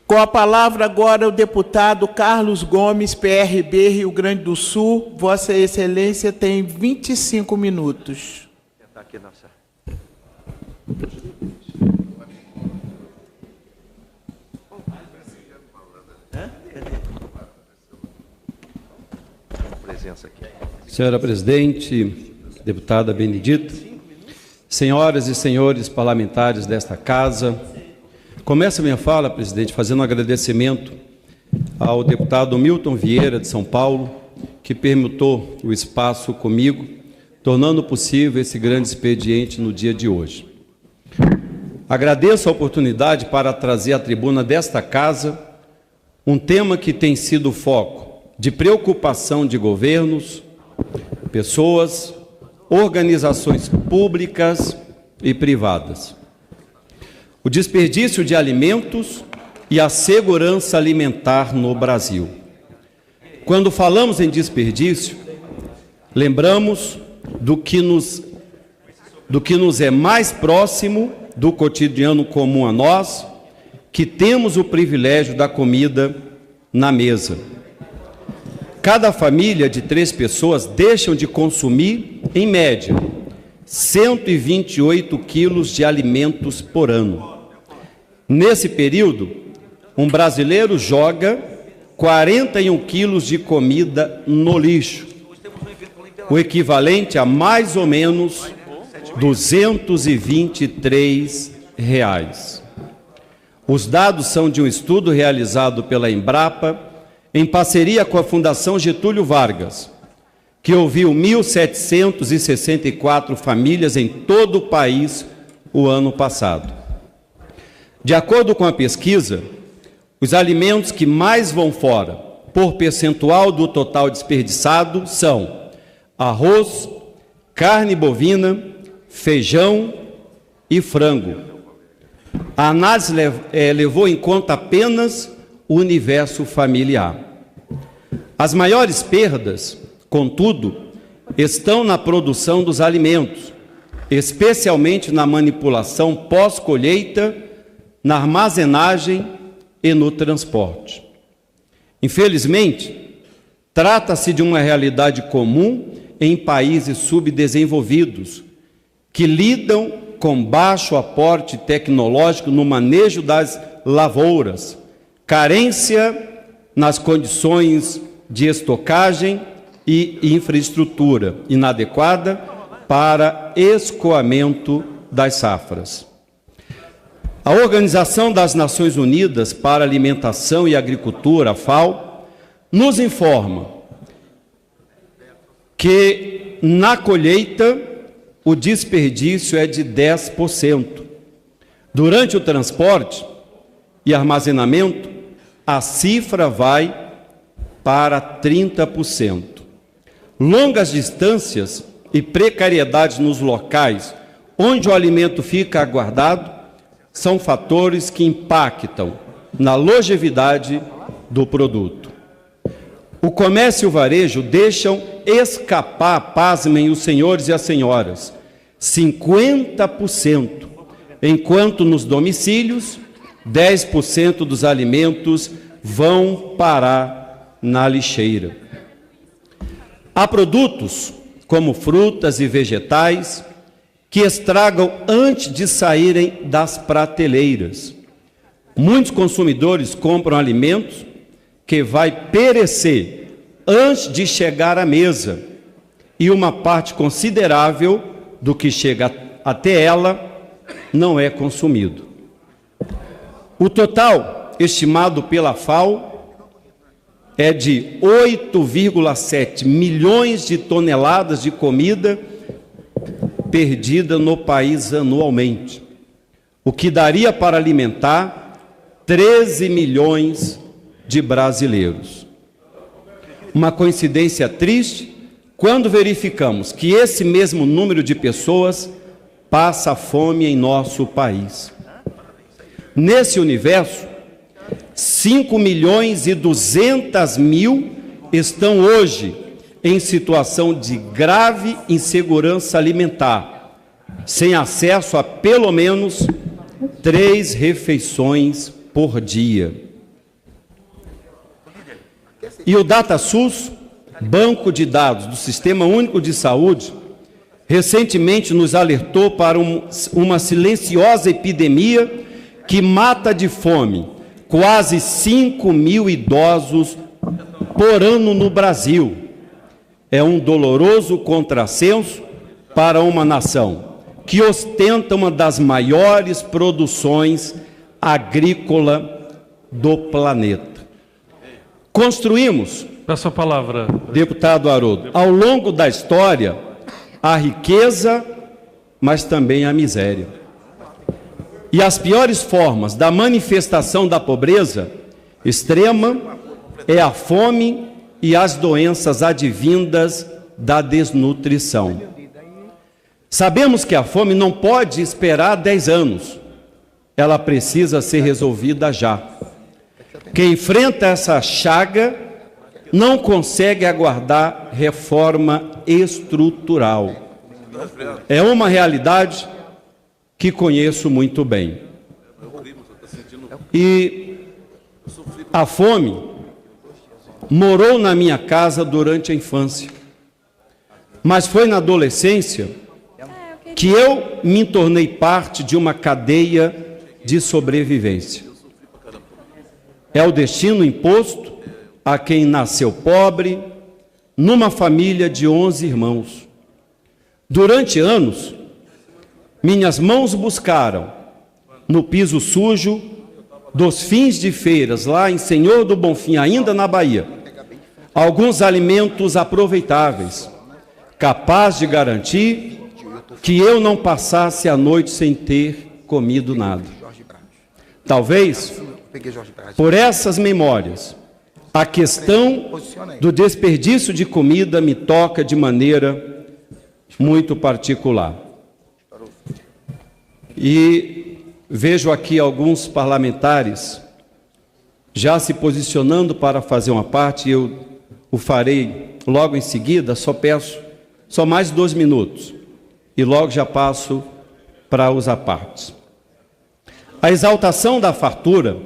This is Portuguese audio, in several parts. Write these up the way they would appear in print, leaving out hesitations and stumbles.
Com a palavra agora o deputado Carlos Gomes, PRB, Rio Grande do Sul. Vossa Excelência tem 25 minutos. Aqui, nossa. Presença aqui. Senhora Presidente, deputada Benedita, senhoras e senhores parlamentares desta Casa, começo a minha fala, presidente, fazendo um agradecimento ao deputado Milton Vieira, de São Paulo, que permutou o espaço comigo, tornando possível esse grande expediente no dia de hoje. Agradeço a oportunidade para trazer à tribuna desta Casa um tema que tem sido foco de preocupação de governos, pessoas, organizações públicas e privadas. O desperdício de alimentos e a segurança alimentar no Brasil. Quando falamos em desperdício, lembramos do que nos é mais próximo do cotidiano comum a nós, que temos o privilégio da comida na mesa. Cada família de 3 pessoas deixam de consumir, em média, 128 quilos de alimentos por ano. Nesse período, um brasileiro joga 41 quilos de comida no lixo, o equivalente a mais ou menos R$ 223. Os dados são de um estudo realizado pela Embrapa, em parceria com a Fundação Getúlio Vargas, que ouviu 1.764 famílias em todo o país o ano passado. De acordo com a pesquisa, os alimentos que mais vão fora, por percentual do total desperdiçado, são arroz, carne bovina, feijão e frango. A análise levou em conta apenas o universo familiar. As maiores perdas, contudo, estão na produção dos alimentos, especialmente na manipulação pós-colheita, na armazenagem e no transporte. Infelizmente, trata-se de uma realidade comum em países subdesenvolvidos, que lidam com baixo aporte tecnológico no manejo das lavouras, carência nas condições de estocagem e infraestrutura inadequada para escoamento das safras. A Organização das Nações Unidas para a Alimentação e Agricultura, a FAO, nos informa que na colheita o desperdício é de 10%. Durante o transporte e armazenamento, a cifra vai para 30%. Longas distâncias e precariedade nos locais onde o alimento fica guardado são fatores que impactam na longevidade do produto. O comércio e o varejo deixam escapar, pasmem os senhores e as senhoras, 50%, enquanto nos domicílios 10% dos alimentos vão parar na lixeira. Há produtos, como frutas e vegetais, que estragam antes de saírem das prateleiras. Muitos consumidores compram alimentos que vai perecer antes de chegar à mesa, e uma parte considerável do que chega até ela não é consumido. O total estimado pela FAO é de 8,7 milhões de toneladas de comida perdida no país anualmente, o que daria para alimentar 13 milhões de brasileiros. Uma coincidência triste quando verificamos que esse mesmo número de pessoas passa fome em nosso país. Nesse universo, 5.200.000 estão hoje em situação de grave insegurança alimentar, sem acesso a pelo menos 3 refeições por dia. E o DataSUS, Banco de Dados do Sistema Único de Saúde, recentemente nos alertou para uma silenciosa epidemia que mata de fome quase 5 mil idosos por ano no Brasil. É um doloroso contrassenso para uma nação que ostenta uma das maiores produções agrícolas do planeta. Construímos, peço a palavra, deputado Haroldo, ao longo da história, a riqueza, mas também a miséria. E as piores formas da manifestação da pobreza extrema é a fome e as doenças advindas da desnutrição. Sabemos que a fome não pode esperar 10 anos. Ela precisa ser resolvida já. Quem enfrenta essa chaga não consegue aguardar reforma estrutural. É uma realidade que conheço muito bem. E a fome morou na minha casa durante a infância, mas foi na adolescência que eu me tornei parte de uma cadeia de sobrevivência. É o destino imposto a quem nasceu pobre, numa família de 11 irmãos. Durante anos, minhas mãos buscaram, no piso sujo dos fins de feiras, lá em Senhor do Bonfim, ainda na Bahia, alguns alimentos aproveitáveis, capazes de garantir que eu não passasse a noite sem ter comido nada. Talvez, por essas memórias, a questão do desperdício de comida me toca de maneira muito particular. E vejo aqui alguns parlamentares já se posicionando para fazer uma parte, eu o farei logo em seguida, só peço mais 2 minutos, e logo já passo para os apartes. A exaltação da fartura,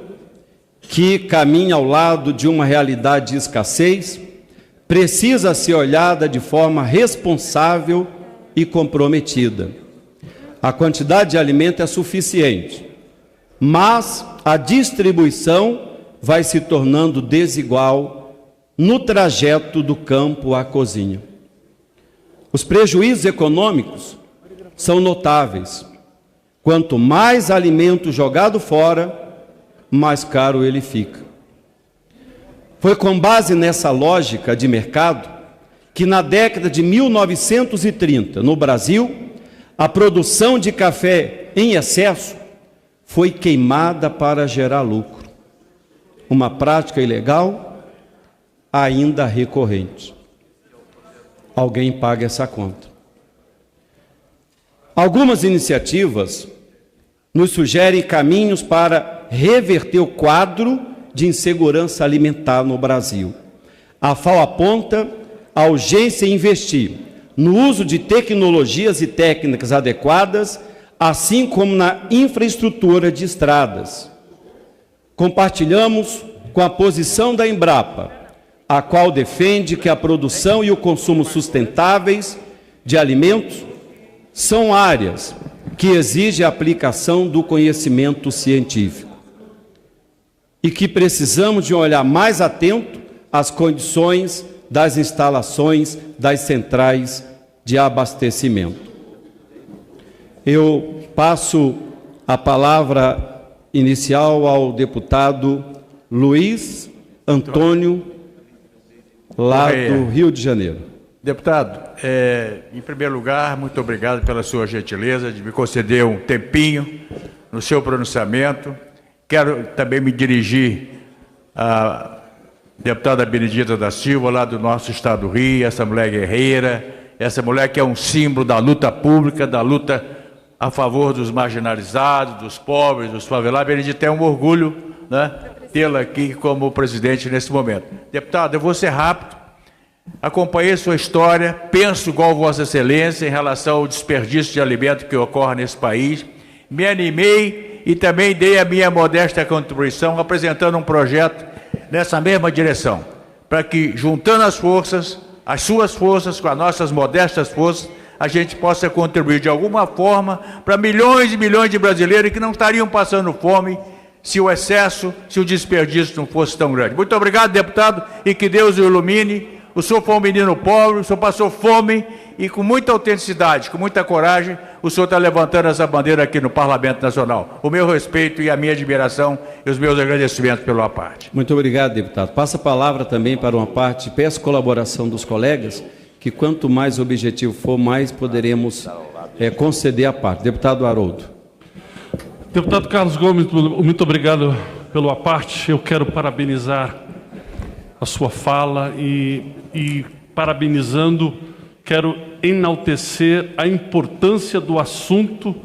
que caminha ao lado de uma realidade de escassez, precisa ser olhada de forma responsável e comprometida. A quantidade de alimento é suficiente, mas a distribuição vai se tornando desigual no trajeto do campo à cozinha. Os prejuízos econômicos são notáveis. Quanto mais alimento jogado fora, mais caro ele fica. Foi com base nessa lógica de mercado que na década de 1930, no Brasil, a produção de café em excesso foi queimada para gerar lucro. Uma prática ilegal ainda recorrente. Alguém paga essa conta. Algumas iniciativas nos sugerem caminhos para reverter o quadro de insegurança alimentar no Brasil. A FAO aponta a urgência em investir no uso de tecnologias e técnicas adequadas, assim como na infraestrutura de estradas. Compartilhamos com a posição da Embrapa, a qual defende que a produção e o consumo sustentáveis de alimentos são áreas que exigem a aplicação do conhecimento científico e que precisamos de um olhar mais atento às condições das instalações das centrais de abastecimento. Eu passo a palavra inicial ao deputado Luiz Antônio, lá do Rio de Janeiro. Deputado, em primeiro lugar, muito obrigado pela sua gentileza de me conceder um tempinho no seu pronunciamento. Quero também me dirigir à deputada Benedita da Silva, lá do nosso estado do Rio, essa mulher guerreira, essa mulher que é um símbolo da luta pública, da luta a favor dos marginalizados, dos pobres, dos favelados. Benedita, é um orgulho, né, tê-la aqui como presidente nesse momento. Deputado, eu vou ser rápido. Acompanhei sua história, penso igual Vossa Excelência em relação ao desperdício de alimento que ocorre nesse país. Me animei e também dei a minha modesta contribuição apresentando um projeto nessa mesma direção. para que, juntando as forças, as suas forças com as nossas modestas forças, a gente possa contribuir de alguma forma para milhões e milhões de brasileiros que não estariam passando fome se o excesso, se o desperdício não fosse tão grande. Muito obrigado, deputado, e que Deus o ilumine. O senhor foi um menino pobre, o senhor passou fome e com muita autenticidade, com muita coragem, o senhor está levantando essa bandeira aqui no Parlamento Nacional. O meu respeito e a minha admiração e os meus agradecimentos pela parte. Muito obrigado, deputado. Passa a palavra também para uma parte, peço colaboração dos colegas, que quanto mais objetivo for, mais poderemos conceder a parte. Deputado Haroldo. Deputado Carlos Gomes, muito obrigado pela parte. Eu quero parabenizar a sua fala e parabenizando, quero enaltecer a importância do assunto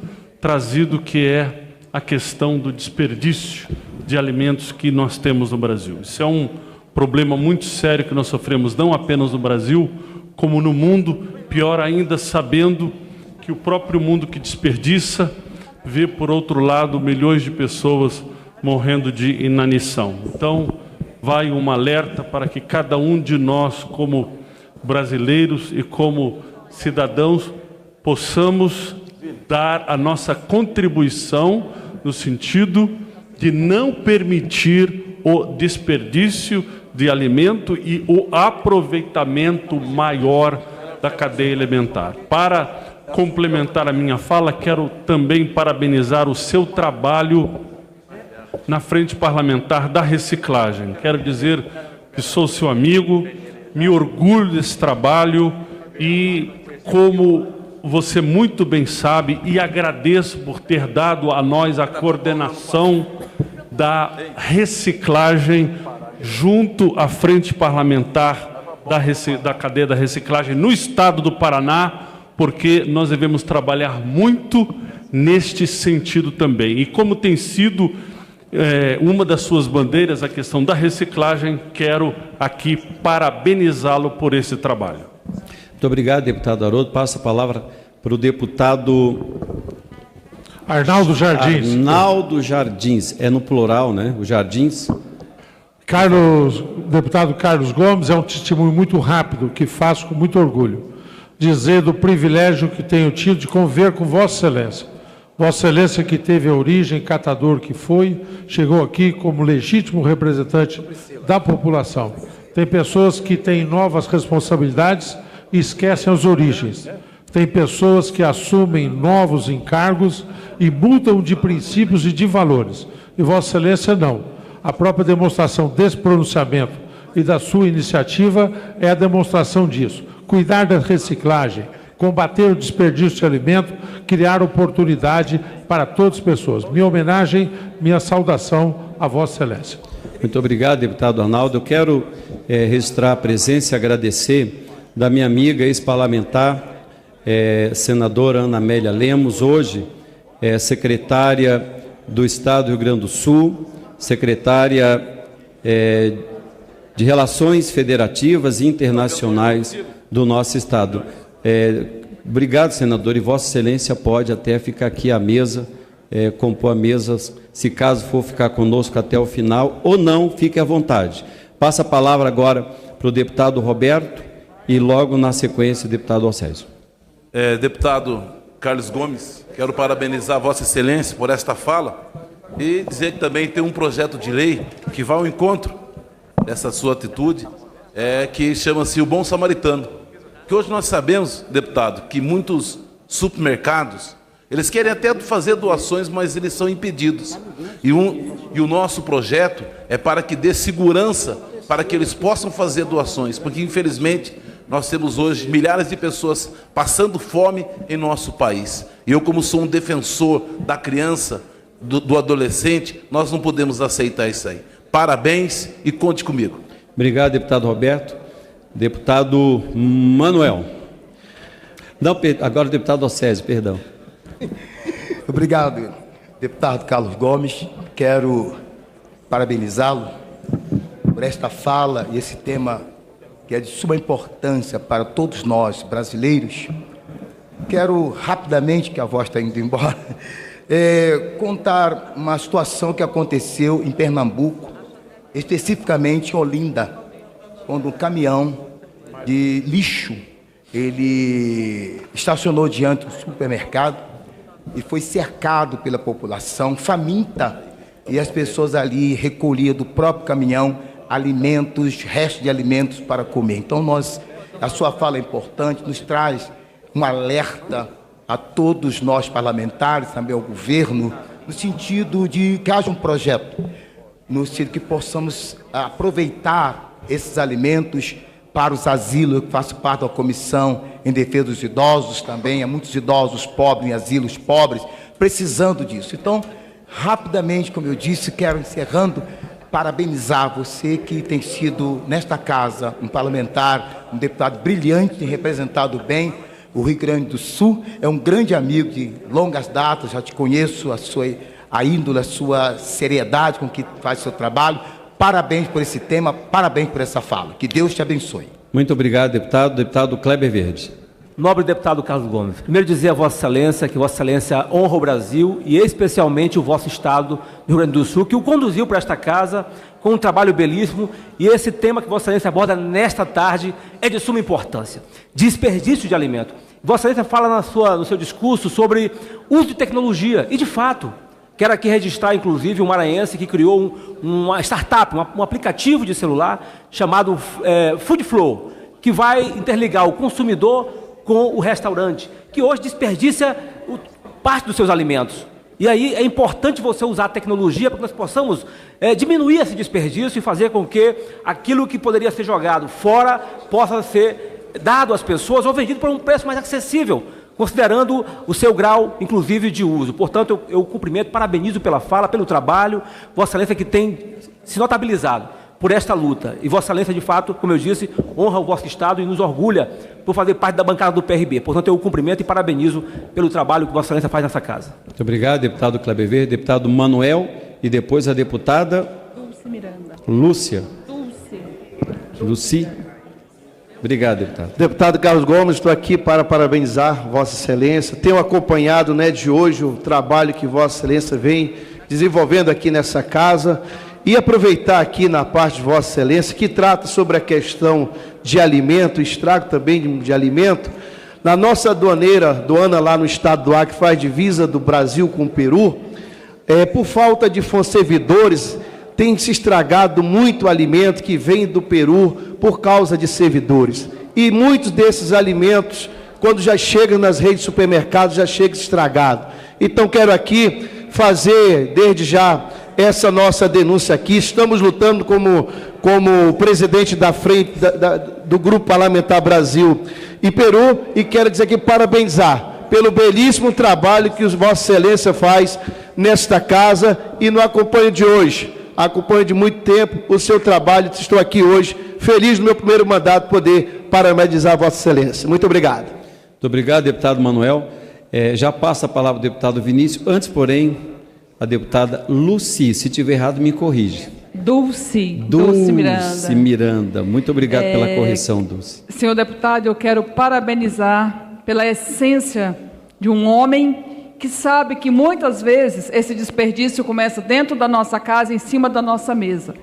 trazido, que é a questão do desperdício de alimentos que nós temos no Brasil. Isso é um problema muito sério que nós sofremos, não apenas no Brasil, como no mundo, pior ainda, sabendo que o próprio mundo que desperdiça vê, por outro lado, milhões de pessoas morrendo de inanição. Então, vai um alerta para que cada um de nós, como brasileiros e como cidadãos, possamos dar a nossa contribuição no sentido de não permitir o desperdício de alimento e o aproveitamento maior da cadeia alimentar. Para complementar a minha fala, quero também parabenizar o seu trabalho na frente parlamentar da reciclagem. Quero dizer que sou seu amigo, me orgulho desse trabalho e, como você muito bem sabe, e agradeço por ter dado a nós a coordenação da reciclagem junto à frente parlamentar da cadeia da reciclagem no estado do Paraná, porque nós devemos trabalhar muito neste sentido também. E como tem sido uma das suas bandeiras, a questão da reciclagem, quero aqui parabenizá-lo por esse trabalho. Muito obrigado, deputado Haroldo. Passa a palavra para o deputado Arnaldo Jardins. Arnaldo Jardins, é no plural, né? O Jardins. Deputado Carlos Gomes, é um testemunho muito rápido, que faço com muito orgulho. Dizer do privilégio que tenho tido de conviver com Vossa Excelência. Vossa Excelência, que teve a origem, catador que foi, chegou aqui como legítimo representante da população. Tem pessoas que têm novas responsabilidades e esquecem as origens. Tem pessoas que assumem novos encargos e mudam de princípios e de valores. E Vossa Excelência não. A própria demonstração desse pronunciamento e da sua iniciativa é a demonstração disso. Cuidar da reciclagem, combater o desperdício de alimento, criar oportunidade para todas as pessoas. Minha homenagem, minha saudação a Vossa Excelência. Muito obrigado, deputado Arnaldo. Eu quero registrar a presença e agradecer da minha amiga ex-parlamentar, senadora Ana Amélia Lemos, hoje secretária do Estado do Rio Grande do Sul, secretária de Relações Federativas e Internacionais do nosso Estado. Obrigado, senador, e Vossa Excelência pode até ficar aqui à mesa, compor a mesa, se caso for ficar conosco até o final, ou não, fique à vontade. Passa a palavra agora para o deputado Roberto e logo na sequência o deputado Alcésio. Deputado Carlos Gomes, quero parabenizar Vossa Excelência por esta fala e dizer que também tem um projeto de lei que vai ao encontro dessa sua atitude, que chama-se o Bom Samaritano. Que hoje nós sabemos, deputado, que muitos supermercados, eles querem até fazer doações, mas eles são impedidos. E o nosso projeto é para que dê segurança para que eles possam fazer doações, porque infelizmente nós temos hoje milhares de pessoas passando fome em nosso país. E eu, como sou um defensor da criança, do adolescente, nós não podemos aceitar isso aí. Parabéns e conte comigo. Obrigado, deputado Roberto. Deputado Manuel. Não, agora o deputado Alcésio, perdão. Obrigado, deputado Carlos Gomes. Quero parabenizá-lo por esta fala e esse tema que é de suma importância para todos nós, brasileiros. Quero rapidamente, que a voz está indo embora, contar uma situação que aconteceu em Pernambuco, especificamente em Olinda. quando um caminhão de lixo, ele estacionou diante do supermercado e foi cercado pela população faminta, e as pessoas ali recolhiam do próprio caminhão alimentos, restos de alimentos para comer. Então a sua fala é importante, nos traz um alerta a todos nós parlamentares, também ao governo, no sentido de que haja um projeto, no sentido que possamos aproveitar esses alimentos para os asilos. Eu faço parte da comissão em defesa dos idosos também, há muitos idosos pobres em asilos pobres, precisando disso. Então, rapidamente, como eu disse, quero, encerrando, parabenizar você que tem sido, nesta casa, um parlamentar, um deputado brilhante, tem representado bem o Rio Grande do Sul, é um grande amigo de longas datas, já te conheço, a índole, a sua seriedade com que faz o seu trabalho. Parabéns por esse tema, parabéns por essa fala. Que Deus te abençoe. Muito obrigado, deputado. Deputado Kleber Verde. Nobre deputado Carlos Gomes, primeiro dizer a Vossa Excelência que Vossa Excelência honra o Brasil e especialmente o vosso Estado do Rio Grande do Sul, que o conduziu para esta casa com um trabalho belíssimo, e esse tema que Vossa Excelência aborda nesta tarde é de suma importância: desperdício de alimento. Vossa Excelência fala no seu discurso sobre uso de tecnologia, e de fato, quero aqui registrar inclusive um maranhense que criou uma startup, um aplicativo de celular chamado Food Flow, que vai interligar o consumidor com o restaurante, que hoje desperdiça parte dos seus alimentos. E aí é importante você usar a tecnologia para que nós possamos diminuir esse desperdício e fazer com que aquilo que poderia ser jogado fora possa ser dado às pessoas ou vendido por um preço mais acessível, considerando o seu grau, inclusive, de uso. Portanto, eu cumprimento, parabenizo pela fala, pelo trabalho, Vossa Excelência que tem se notabilizado por esta luta. E Vossa Excelência, de fato, como eu disse, honra o vosso Estado e nos orgulha por fazer parte da bancada do PRB. Portanto, eu o cumprimento e parabenizo pelo trabalho que Vossa Excelência faz nessa casa. Muito obrigado, deputado Kleber Verde. Deputado Manuel e depois a deputada Dulce Miranda. Lúcia. Dulce. Luci. Obrigado, deputado. Deputado Carlos Gomes, estou aqui para parabenizar Vossa Excelência. Tenho acompanhado, de hoje, o trabalho que Vossa Excelência vem desenvolvendo aqui nessa casa. E aproveitar aqui na parte de Vossa Excelência, que trata sobre a questão de alimento, estrago também de alimento. Na nossa aduana lá no estado do Acre, que faz divisa do Brasil com o Peru, por falta de servidores, tem se estragado muito alimento que vem do Peru por causa de servidores. E muitos desses alimentos, quando já chegam nas redes de supermercados, já chegam estragados. Então, quero aqui fazer, desde já, essa nossa denúncia aqui. Estamos lutando como presidente da frente do Grupo Parlamentar Brasil e Peru, e quero dizer aqui, parabenizar pelo belíssimo trabalho que Vossa Excelência faz nesta casa, e não acompanho de hoje, acompanho de muito tempo o seu trabalho. Estou aqui hoje, feliz no meu primeiro mandato, poder parabenizar Vossa Excelência. Muito obrigado. Muito obrigado, deputado Manuel. Já passa a palavra ao deputado Vinícius. Antes, porém, a deputada Luci, se tiver errado, me corrige. Dulce Miranda. Muito obrigado pela correção, Dulce. Senhor deputado, eu quero parabenizar pela essência de um homem que sabe que muitas vezes esse desperdício começa dentro da nossa casa, em cima da nossa mesa.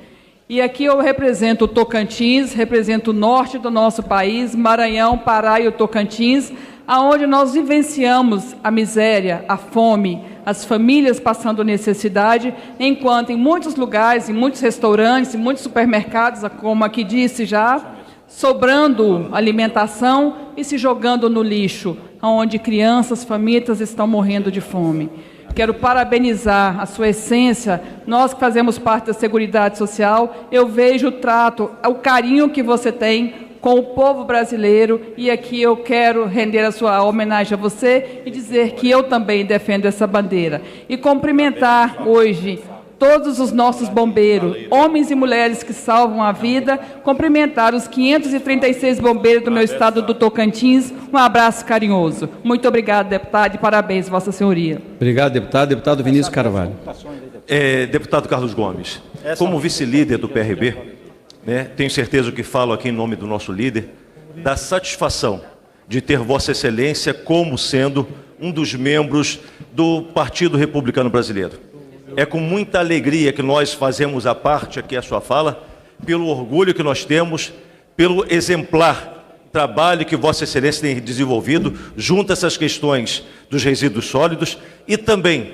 E aqui eu represento o Tocantins, represento o norte do nosso país, Maranhão, Pará e o Tocantins, aonde nós vivenciamos a miséria, a fome, as famílias passando necessidade, enquanto em muitos lugares, em muitos restaurantes, em muitos supermercados, como aqui disse já, sobrando alimentação e se jogando no lixo, onde crianças, famintas estão morrendo de fome. Quero parabenizar a sua essência. Nós que fazemos parte da Seguridade Social, eu vejo o trato, o carinho que você tem com o povo brasileiro, e aqui eu quero render a sua homenagem a você e dizer que eu também defendo essa bandeira. E cumprimentar hoje todos os nossos bombeiros, homens e mulheres que salvam a vida, cumprimentar os 536 bombeiros do meu estado do Tocantins. Um abraço carinhoso. Muito obrigado, deputado, e parabéns, Vossa Senhoria. Obrigado, deputado. Deputado Vinícius Carvalho. Deputado Carlos Gomes, como vice-líder do PRB, tenho certeza que falo aqui em nome do nosso líder, da satisfação de ter Vossa Excelência como sendo um dos membros do Partido Republicano Brasileiro. É com muita alegria que nós fazemos a parte aqui a sua fala, pelo orgulho que nós temos pelo exemplar trabalho que Vossa Excelência tem desenvolvido junto a essas questões dos resíduos sólidos e também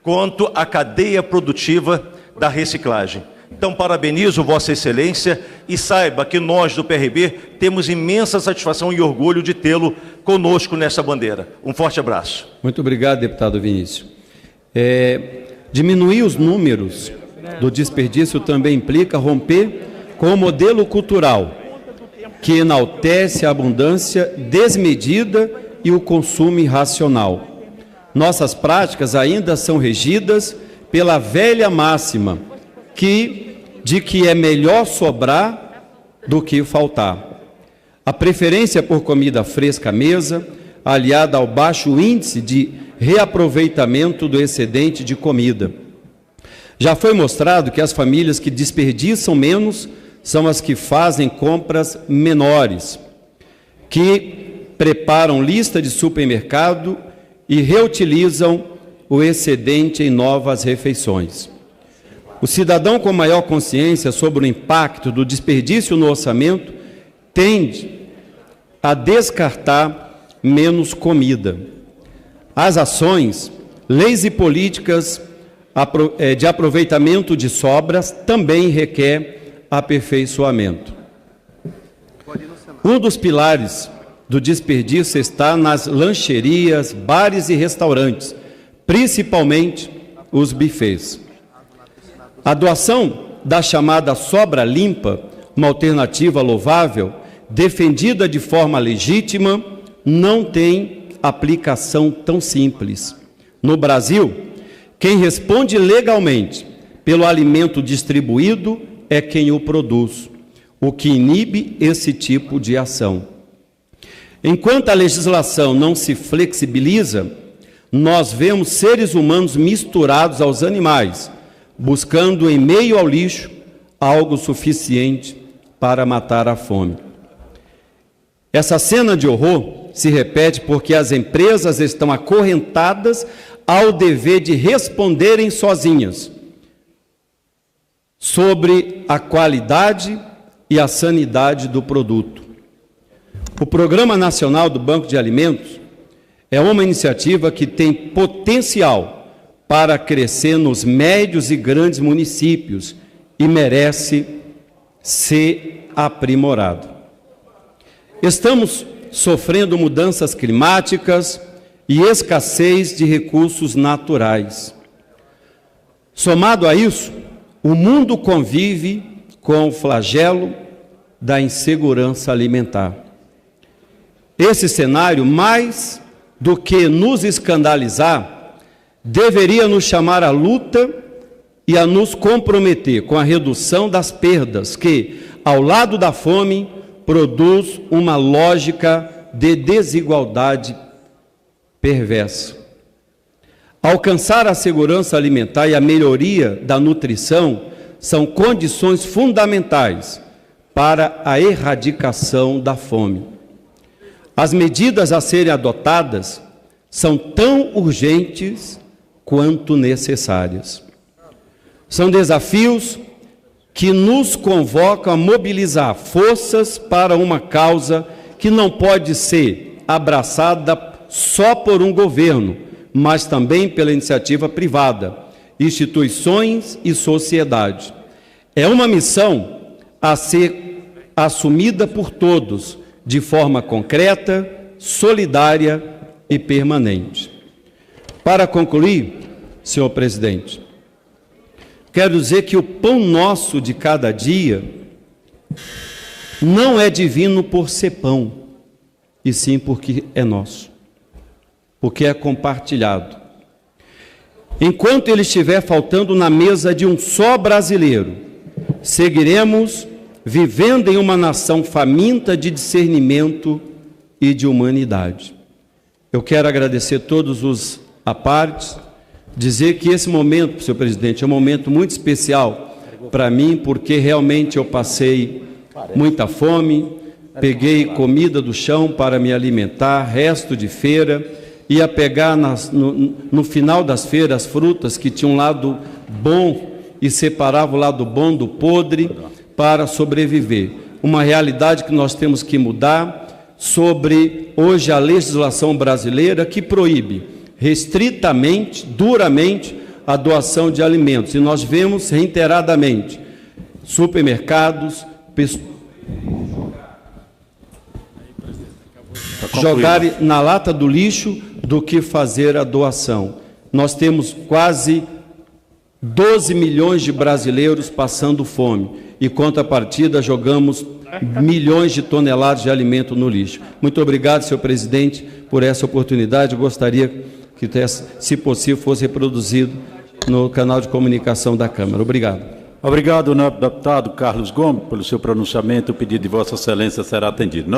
quanto à cadeia produtiva da reciclagem. Então, parabenizo Vossa Excelência e saiba que nós do PRB temos imensa satisfação e orgulho de tê-lo conosco nessa bandeira. Um forte abraço. Muito obrigado, deputado Vinícius. Diminuir os números do desperdício também implica romper com o modelo cultural que enaltece a abundância desmedida e o consumo irracional. Nossas práticas ainda são regidas pela velha máxima de que é melhor sobrar do que faltar. A preferência por comida fresca à mesa, aliada ao baixo índice de reaproveitamento do excedente de comida. Já foi mostrado que as famílias que desperdiçam menos são as que fazem compras menores, que preparam lista de supermercado e reutilizam o excedente em novas refeições. O cidadão com maior consciência sobre o impacto do desperdício no orçamento tende a descartar menos comida. As ações, leis e políticas de aproveitamento de sobras também requer aperfeiçoamento. Um dos pilares do desperdício está nas lancherias, bares e restaurantes, principalmente os buffets. A doação da chamada sobra limpa, uma alternativa louvável, defendida de forma legítima, não tem aplicação tão simples. No Brasil, quem responde legalmente pelo alimento distribuído é quem o produz, o que inibe esse tipo de ação. Enquanto a legislação não se flexibiliza, nós vemos seres humanos misturados aos animais, buscando em meio ao lixo algo suficiente para matar a fome. Essa cena de horror se repete porque as empresas estão acorrentadas ao dever de responderem sozinhas sobre a qualidade e a sanidade do produto. O Programa Nacional do Banco de Alimentos é uma iniciativa que tem potencial para crescer nos médios e grandes municípios e merece ser aprimorado. Estamos sofrendo mudanças climáticas e escassez de recursos naturais. Somado a isso, o mundo convive com o flagelo da insegurança alimentar. Esse cenário, mais do que nos escandalizar, deveria nos chamar à luta e a nos comprometer com a redução das perdas que, ao lado da fome, produz uma lógica de desigualdade perversa. Alcançar a segurança alimentar e a melhoria da nutrição são condições fundamentais para a erradicação da fome. As medidas a serem adotadas são tão urgentes quanto necessárias. São desafios que nos convocam a mobilizar forças para uma causa que não pode ser abraçada só por um governo, mas também pela iniciativa privada, instituições e sociedade. É uma missão a ser assumida por todos, de forma concreta, solidária e permanente. Para concluir, senhor presidente, quero dizer que o pão nosso de cada dia não é divino por ser pão, e sim porque é nosso, porque é compartilhado. Enquanto ele estiver faltando na mesa de um só brasileiro, seguiremos vivendo em uma nação faminta de discernimento e de humanidade. Eu quero agradecer todos os apartes, dizer que esse momento, senhor presidente, é um momento muito especial para mim, porque realmente eu passei muita fome, peguei comida do chão para me alimentar, resto de feira, ia pegar no final das feiras frutas que tinham um lado bom e separava o lado bom do podre para sobreviver. uma realidade que nós temos que mudar sobre, hoje, a legislação brasileira que proíbe restritamente, duramente, a doação de alimentos. E nós vemos reiteradamente supermercados jogarem na lata do lixo do que fazer a doação. Nós temos quase 12 milhões de brasileiros passando fome e, contrapartida, jogamos milhões de toneladas de alimento no lixo. Muito obrigado, senhor presidente, por essa oportunidade. Eu gostaria que, se possível, fosse reproduzido no canal de comunicação da Câmara. Obrigado. Obrigado, deputado Carlos Gomes, pelo seu pronunciamento. O pedido de Vossa Excelência será atendido.